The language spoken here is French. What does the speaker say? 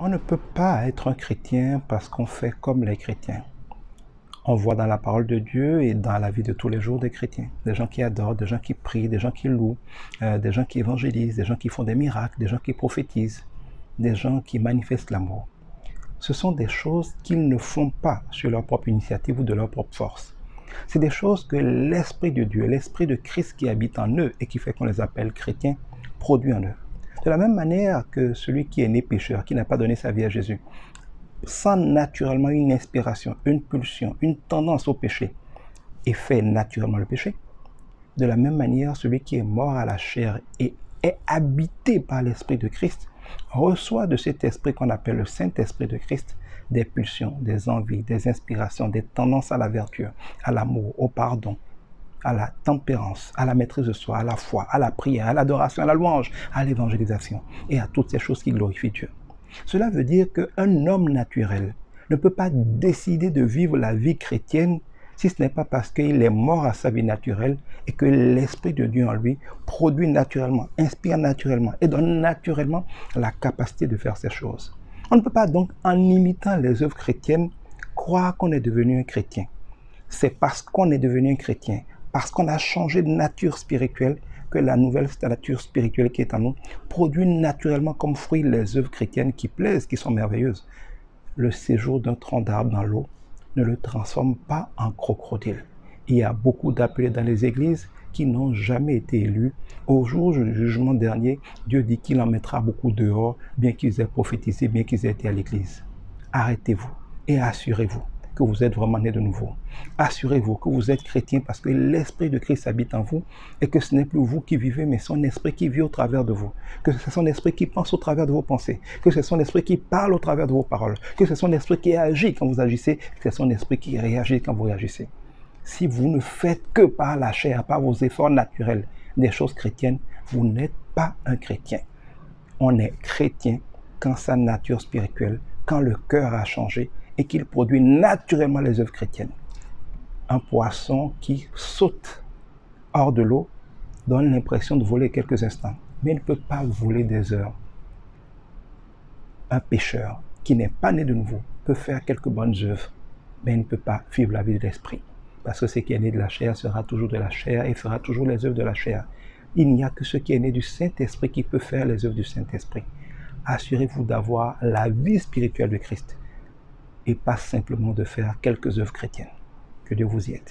On ne peut pas être un chrétien parce qu'on fait comme les chrétiens. On voit dans la parole de Dieu et dans la vie de tous les jours des chrétiens, des gens qui adorent, des gens qui prient, des gens qui louent, des gens qui évangélisent, des gens qui font des miracles, des gens qui prophétisent, des gens qui manifestent l'amour. Ce sont des choses qu'ils ne font pas sur leur propre initiative ou de leur propre force. C'est des choses que l'Esprit de Dieu, l'Esprit de Christ qui habite en eux et qui fait qu'on les appelle chrétiens, produit en eux. De la même manière que celui qui est né pécheur, qui n'a pas donné sa vie à Jésus, sent naturellement une inspiration, une pulsion, une tendance au péché et fait naturellement le péché. De la même manière, celui qui est mort à la chair et est habité par l'Esprit de Christ reçoit de cet esprit qu'on appelle le Saint-Esprit de Christ des pulsions, des envies, des inspirations, des tendances à la vertu, à l'amour, au pardon, à la tempérance, à la maîtrise de soi, à la foi, à la prière, à l'adoration, à la louange, à l'évangélisation et à toutes ces choses qui glorifient Dieu. Cela veut dire qu'un homme naturel ne peut pas décider de vivre la vie chrétienne si ce n'est pas parce qu'il est mort à sa vie naturelle et que l'Esprit de Dieu en lui produit naturellement, inspire naturellement et donne naturellement la capacité de faire ces choses. On ne peut pas donc, en imitant les œuvres chrétiennes, croire qu'on est devenu un chrétien. C'est parce qu'on est devenu un chrétien, parce qu'on a changé de nature spirituelle, que la nouvelle nature spirituelle qui est en nous produit naturellement comme fruit les œuvres chrétiennes qui plaisent, qui sont merveilleuses. Le séjour d'un tronc d'arbre dans l'eau ne le transforme pas en crocodile. Il y a beaucoup d'appelés dans les églises qui n'ont jamais été élus. Au jour du jugement dernier, Dieu dit qu'il en mettra beaucoup dehors, bien qu'ils aient prophétisé, bien qu'ils aient été à l'église. Arrêtez-vous et assurez-vous que vous êtes vraiment né de nouveau. Assurez-vous que vous êtes chrétien parce que l'Esprit de Christ habite en vous et que ce n'est plus vous qui vivez, mais son Esprit qui vit au travers de vous. Que c'est son Esprit qui pense au travers de vos pensées. Que c'est son Esprit qui parle au travers de vos paroles. Que c'est son Esprit qui agit quand vous agissez. Que c'est son Esprit qui réagit quand vous réagissez. Si vous ne faites que par la chair, par vos efforts naturels, des choses chrétiennes, vous n'êtes pas un chrétien. On est chrétien quand sa nature spirituelle, quand le cœur a changé et qu'il produit naturellement les œuvres chrétiennes. Un poisson qui saute hors de l'eau donne l'impression de voler quelques instants, mais il ne peut pas voler des heures. Un pécheur qui n'est pas né de nouveau peut faire quelques bonnes œuvres, mais il ne peut pas vivre la vie de l'esprit. Parce que ce qui est né de la chair sera toujours de la chair et fera toujours les œuvres de la chair. Il n'y a que ce qui est né du Saint-Esprit qui peut faire les œuvres du Saint-Esprit. Assurez-vous d'avoir la vie spirituelle de Christ et pas simplement de faire quelques œuvres chrétiennes. Que Dieu vous y aide.